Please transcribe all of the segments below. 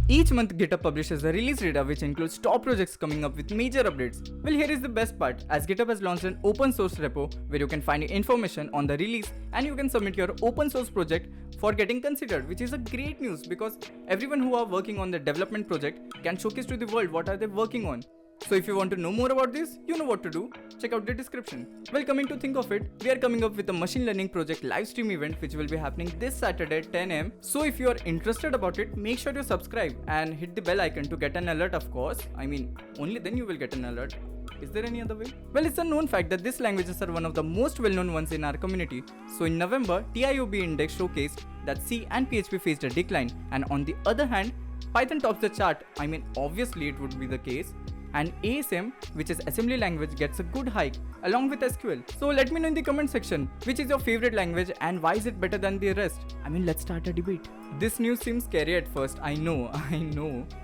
Each month GitHub publishes a release data which includes top projects coming up with major updates. Well, here is the best part, as GitHub has launched an open source repo where you can find information on the release and you can submit your open source project for getting considered, which is a great news because everyone who are working on the development project can showcase to the world what are they working on. So if you want to know more about this, you know what to do. Check out the description. Well, coming to think of it, we are coming up with a machine learning project live stream event which will be happening this Saturday at 10 am. So if you are interested about it, make sure you subscribe and hit the bell icon to get an alert, of course. I mean, only then you will get an alert. Is there any other way? Well, it's a known fact that these languages are one of the most well-known ones in our community. So in November, TIOB Index showcased that C and PHP faced a decline, and on the other hand, Python tops the chart. I mean, obviously it would be the case. And ASM, which is assembly language, gets a good hike along with SQL. So let me know in the comment section which is your favorite language and why is it better than the rest. I mean, let's start a debate. This news seems scary at first, I know.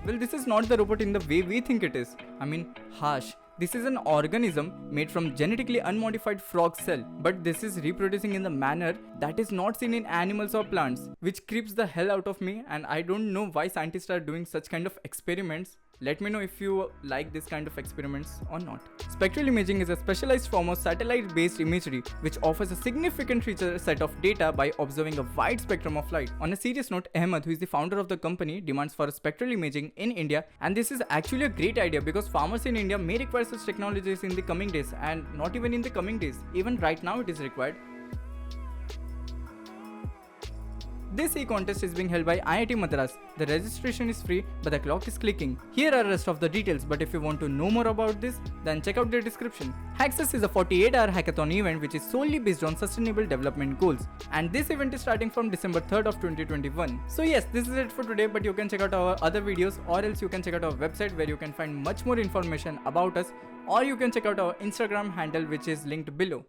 Well, this is not the robot in the way we think it is. I mean, harsh. This is an organism made from genetically unmodified frog cell, but this is reproducing in the manner that is not seen in animals or plants, which creeps the hell out of me, and I don't know why scientists are doing such kind of experiments. Let me know if you like this kind of experiments or not. Spectral imaging is a specialized form of satellite-based imagery which offers a significant richer set of data by observing a wide spectrum of light. On a serious note, Ahmed, who is the founder of the company, demands for spectral imaging in India, and this is actually a great idea because farmers in India may require such technologies in the coming days, and not even in the coming days, even right now it is required. This e-contest is being held by IIT Madras. The registration is free, but the clock is clicking. Here are the rest of the details, but if you want to know more about this, then check out the description. Hackthons is a 48-hour hackathon event which is solely based on sustainable development goals. And this event is starting from December 3rd of 2021. So yes, this is it for today, but you can check out our other videos, or else you can check out our website where you can find much more information about us, or you can check out our Instagram handle which is linked below.